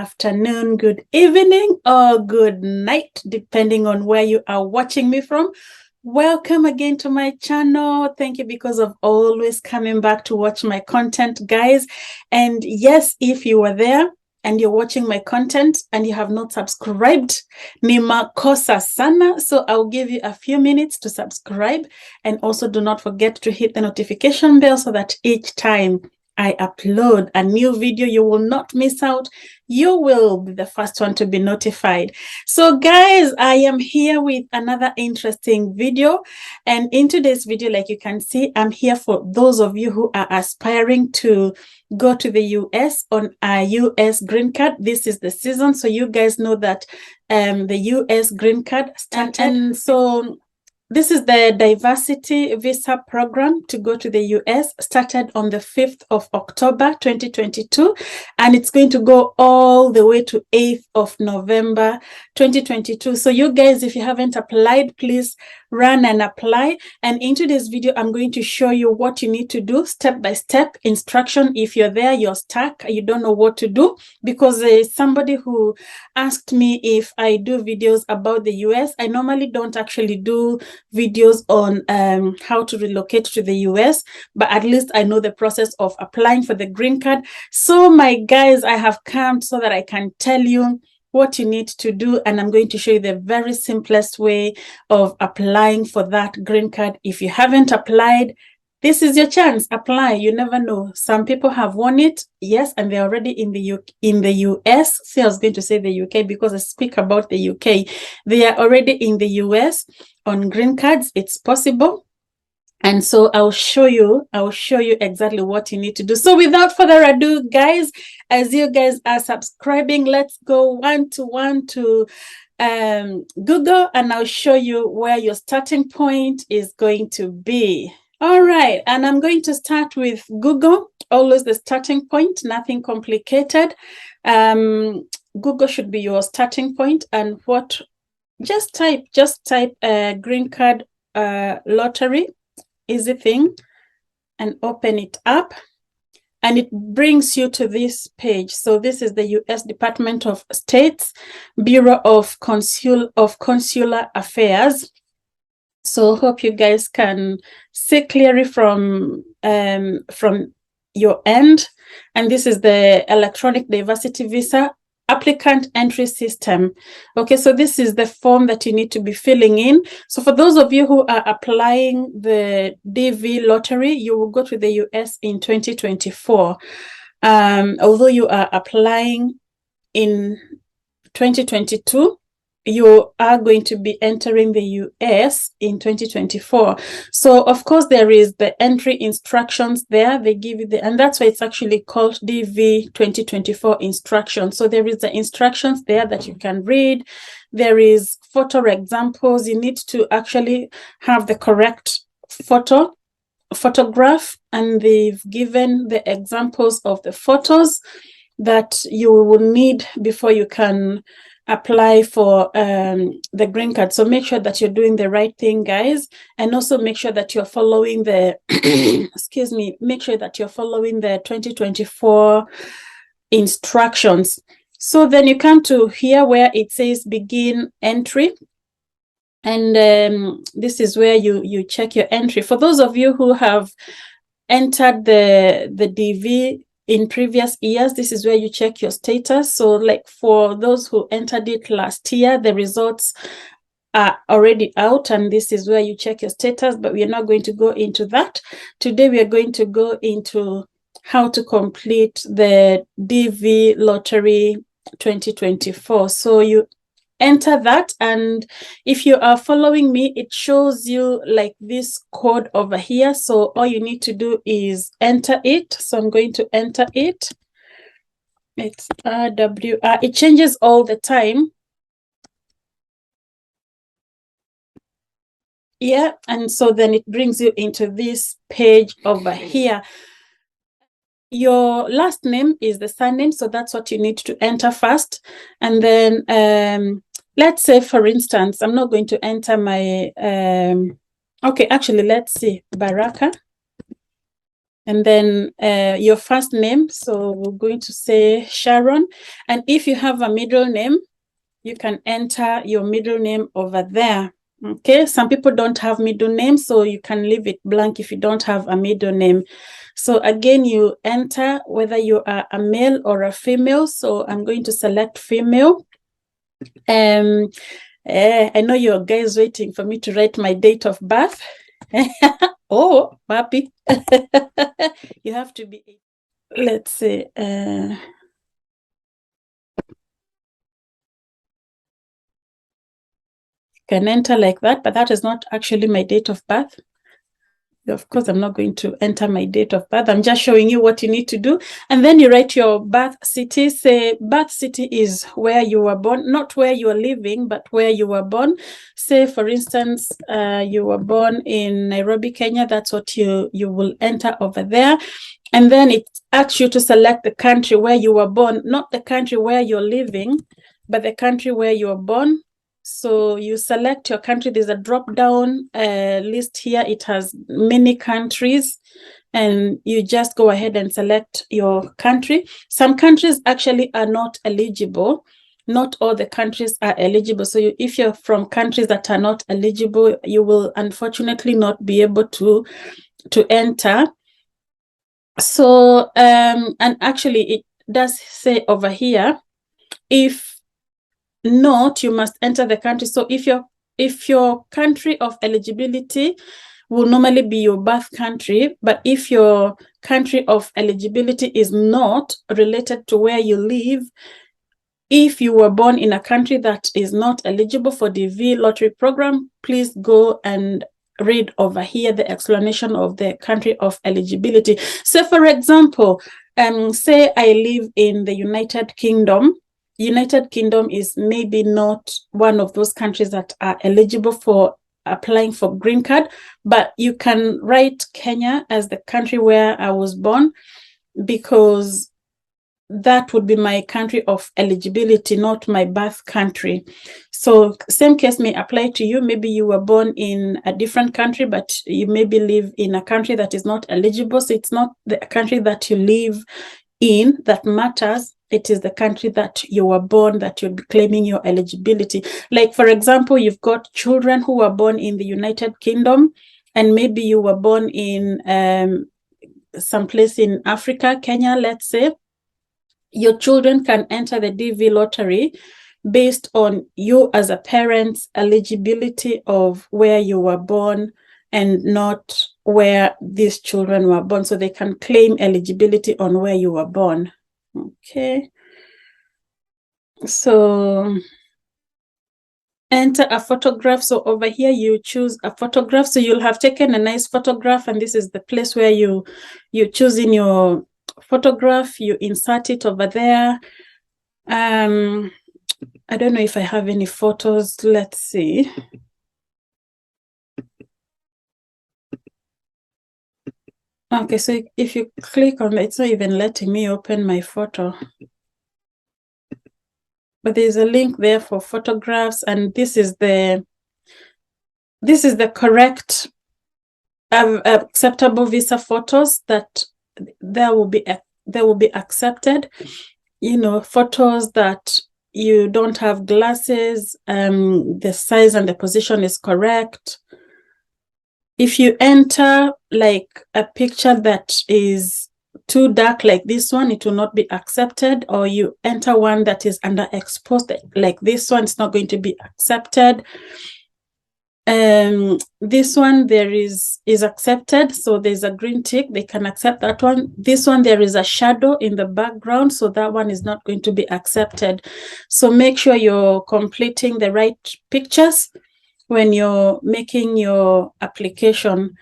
afternoon, good evening, or good night, depending on where you are watching me from. Welcome again to my channel. Thank you because of always coming back to watch my content, guys. And yes, if you are there and you're watching my content and you have not subscribed, ni makosa sana. So I'll give you a few minutes to subscribe, and also do not forget to hit the notification bell so that each time I upload a new video, you will not miss out. You will be the first one to be notified. So guys, I am here with another interesting video. And in today's video, like you can see, I'm here for those of you who are aspiring to go to the US on a US green card. This is the season. So you guys know that the US green card started. And so this is the diversity visa program to go to the US, started on the 5th of October 2022, and it's going to go all the way to 8th of November 2022. So you guys, if you haven't applied, please run and apply. And in today's video, I'm going to show you what you need to do, step-by-step instruction. If you're there, you're stuck, you don't know what to do, because there's somebody who asked me if I do videos about the US. I normally don't actually do videos on how to relocate to the US, but at least I know the process of applying for the green card. So my guys, I have come so that I can tell you what you need to do, and I'm going to show you the very simplest way of applying for that green card. If you haven't applied, this is your chance. Apply. You never know. Some people have won it, yes, and they're already in the US. See, I was going to say the UK because I speak about the UK. They are already in the US on green cards. It's possible. And so I'll show you exactly what you need to do. So without further ado, guys, as you guys are subscribing, let's go one to Google, and I'll show you where your starting point is going to be. All right, and I'm going to start with Google, always the starting point, nothing complicated. Google should be your starting point, and just type green card lottery, easy thing, and open it up, and it brings you to this page. So this is the US Department of State's Bureau of Consular Affairs. So hope you guys can see clearly from your end. And this is the electronic diversity visa applicant entry system. Okay, so this is the form that you need to be filling in. So for those of you who are applying the DV lottery, you will go to the US in 2024. Although you are applying in 2022, you are going to be entering the US in 2024. So of course there is the entry instructions there. They give you and that's why it's actually called DV 2024 instructions. So there is the instructions there that you can read. There is photo examples. You need to actually have the correct photograph, and they've given the examples of the photos that you will need before you can apply for the green card. So make sure that you're doing the right thing, guys, and also make sure that you're following the excuse me, make sure that you're following the 2024 instructions. So then you come to here where it says begin entry, and this is where you check your entry. For those of you who have entered the DV in previous years, this is where you check your status. So like for those who entered it last year, the results are already out, and this is where you check your status, but we are not going to go into that. Today we are going to go into how to complete the DV lottery 2024. So you enter that, and if you are following me, it shows you like this code over here. So all you need to do is enter it. So I'm going to enter it. It's RWR. It changes all the time. Yeah, and so then it brings you into this page over here. Your last name is the surname, so that's what you need to enter first. And then let's say, for instance, I'm not going to enter my okay, actually let's see, Baraka. and then your first name. So we're going to say Sharon. And if you have a middle name, you can enter your middle name over there. Okay, some people don't have middle names, so you can leave it blank if you don't have a middle name. So again, you enter whether you are a male or a female. So I'm going to select female. I know your guys waiting for me to write my date of birth. Oh, papi. You have to be, let's see. Can enter like that, but that is not actually my date of birth. Of course, I'm not going to enter my date of birth. I'm just showing you what you need to do. And then you write your birth city. Say birth city is where you were born, not where you are living, but where you were born. Say, for instance, you were born in Nairobi, Kenya. That's what you will enter over there. And then it asks you to select the country where you were born, not the country where you're living, but the country where you were born. So you select your country. There's a drop-down list here. It has many countries, and you just go ahead and select your country. Some countries actually are not eligible. Not all the countries are eligible. So if you're from countries that are not eligible, you will unfortunately not be able to enter. So, and actually it does say over here, if not, you must enter the country. So if your country of eligibility will normally be your birth country, but if your country of eligibility is not related to where you live, if you were born in a country that is not eligible for the V lottery program, please go and read over here the explanation of the country of eligibility. So for example, say I live in the United Kingdom. United Kingdom is maybe not one of those countries that are eligible for applying for green card, but you can write Kenya as the country where I was born, because that would be my country of eligibility, not my birth country. So same case may apply to you. Maybe you were born in a different country, but you maybe live in a country that is not eligible. So it's not the country that you live in that matters. It is the country that you were born that you'll be claiming your eligibility. Like, for example, you've got children who were born in the United Kingdom, and maybe you were born in someplace in Africa, Kenya, let's say. Your children can enter the DV lottery based on you as a parent's eligibility of where you were born and not where these children were born. So they can claim eligibility on where you were born. Okay. So enter a photograph. So over here, you choose a photograph. So you'll have taken a nice photograph, and this is the place where you choose in your photograph, you insert it over there. I don't know if I have any photos. Let's see. Okay, so if you click on it, it's not even letting me open my photo. But there's a link there for photographs, and this is the correct acceptable visa photos that there will be accepted. You know, photos that you don't have glasses, the size and the position is correct. If you enter like a picture that is too dark like this one, it will not be accepted. Or you enter one that is underexposed like this one, it's not going to be accepted. This one there is accepted, so there's a green tick, they can accept that one. This one there is a shadow in the background, so that one is not going to be accepted. So make sure you're completing the right pictures when you're making your application.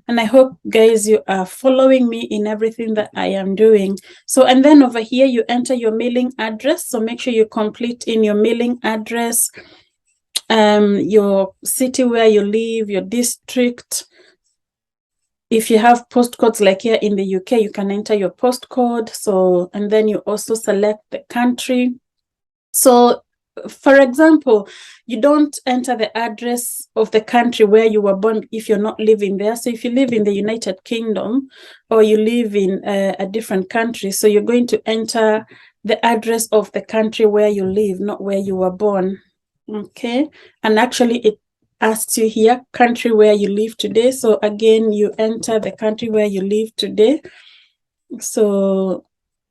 And I hope, guys, you are following me in everything that I am doing. So, and then over here you enter your mailing address, so make sure you complete in your mailing address, your city where you live, your district. If you have postcodes like here in the UK, you can enter your postcode. So, and then you also select the country. So for example, you don't enter the address of the country where you were born if you're not living there. So if you live in the United Kingdom or you live in a different country, so you're going to enter the address of the country where you live, not where you were born. Okay. And actually it asks you here, country where you live today. So again, you enter the country where you live today. So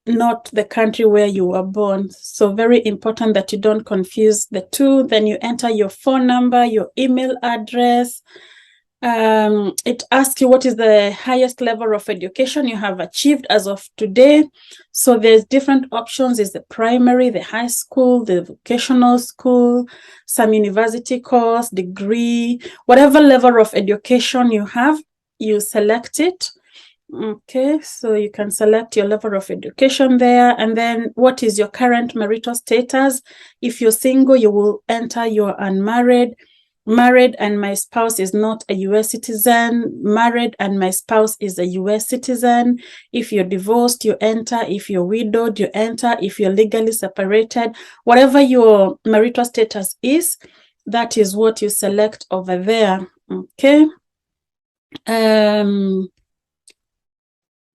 not the country where you were born. So very important that you don't confuse the two. Then you enter your phone number, your email address. It asks you what is the highest level of education you have achieved as of today. So there's different options. Is the primary, the high school, the vocational school, some university course, degree, whatever level of education you have, you select it. Okay, so you can select your level of education there. And then what is your current marital status? If you're single, you will enter you're unmarried. Married and my spouse is not a US citizen. Married and my spouse is a US citizen. If you're divorced, you enter. If you're widowed, you enter. If you're legally separated, whatever your marital status is, that is what you select over there. Okay.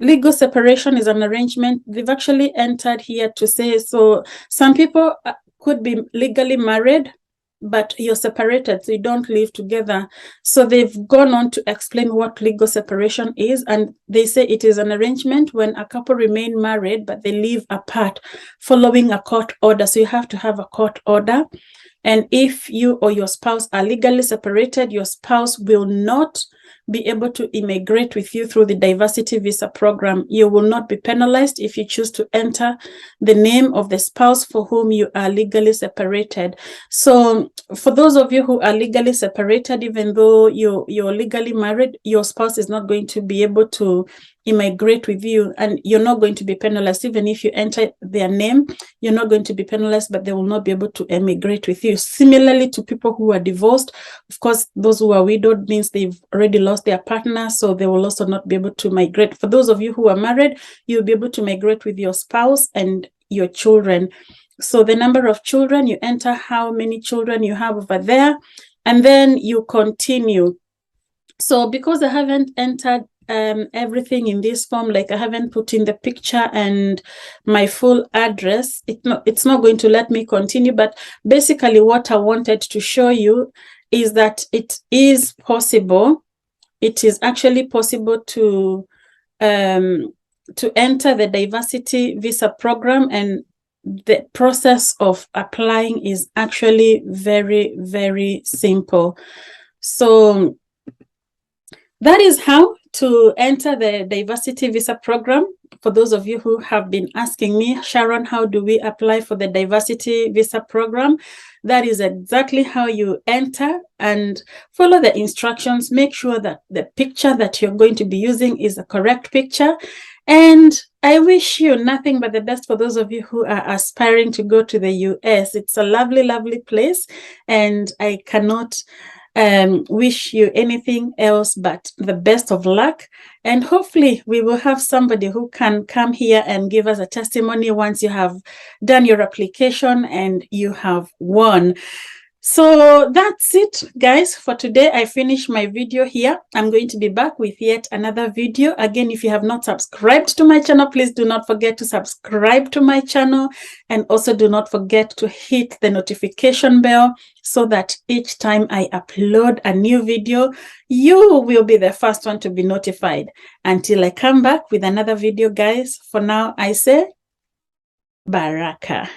Legal separation is an arrangement. They've actually entered here to say, so some people could be legally married, but you're separated, so you don't live together. So they've gone on to explain what legal separation is, and they say it is an arrangement when a couple remain married, but they live apart following a court order. So you have to have a court order. And if you or your spouse are legally separated, your spouse will not be able to immigrate with you through the diversity visa program. You will not be penalized if you choose to enter the name of the spouse for whom you are legally separated. So for those of you who are legally separated, even though you're legally married, your spouse is not going to be able to immigrate with you, and you're not going to be penalized. Even if you enter their name, you're not going to be penalized, but they will not be able to immigrate with you. Similarly to people who are divorced, of course, those who are widowed means they've already lost their partner, so they will also not be able to migrate. For those of you who are married, you'll be able to migrate with your spouse and your children. So the number of children, you enter how many children you have over there, and then you continue. So because I haven't entered everything in this form, like I haven't put in the picture and my full address, it's not going to let me continue. But basically what I wanted to show you is that it is possible. It is actually possible to enter the diversity visa program, and the process of applying is actually very, very simple. So that is how to enter the diversity visa program. For those of you who have been asking me, Sharon, how do we apply for the diversity visa program? That is exactly how you enter, and follow the instructions. Make sure that the picture that you're going to be using is a correct picture. And I wish you nothing but the best for those of you who are aspiring to go to the US. It's a lovely, lovely place, and I cannot wish you anything else but the best of luck. And hopefully we will have somebody who can come here and give us a testimony once you have done your application and you have won. So that's it, guys, for today. I finish my video here. I'm going to be back with yet another video. Again, if you have not subscribed to my channel, please do not forget to subscribe to my channel, and also do not forget to hit the notification bell so that each time I upload a new video, you will be the first one to be notified. Until I come back with another video, guys, for now I say Baraka.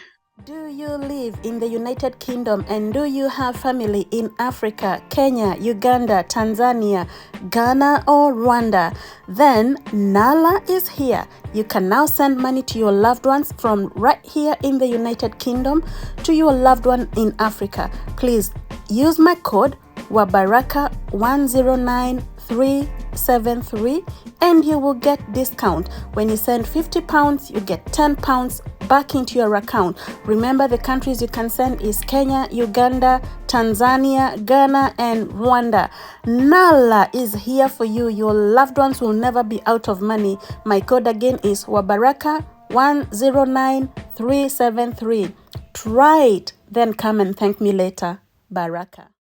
Do you live in the United Kingdom, and do you have family in Africa, Kenya, Uganda, Tanzania, Ghana, or Rwanda? Then Nala is here. You can now send money to your loved ones from right here in the United Kingdom to your loved one in Africa. Please use my code WABARAKA109373 and you will get discount. When you send £50, you get £10 back into your account. Remember, the countries you can send is Kenya, Uganda, Tanzania, Ghana, and Rwanda. Nala is here for you. Your loved ones will never be out of money. My code again is WABARAKA109373. Try it. then come and thank me later. Baraka.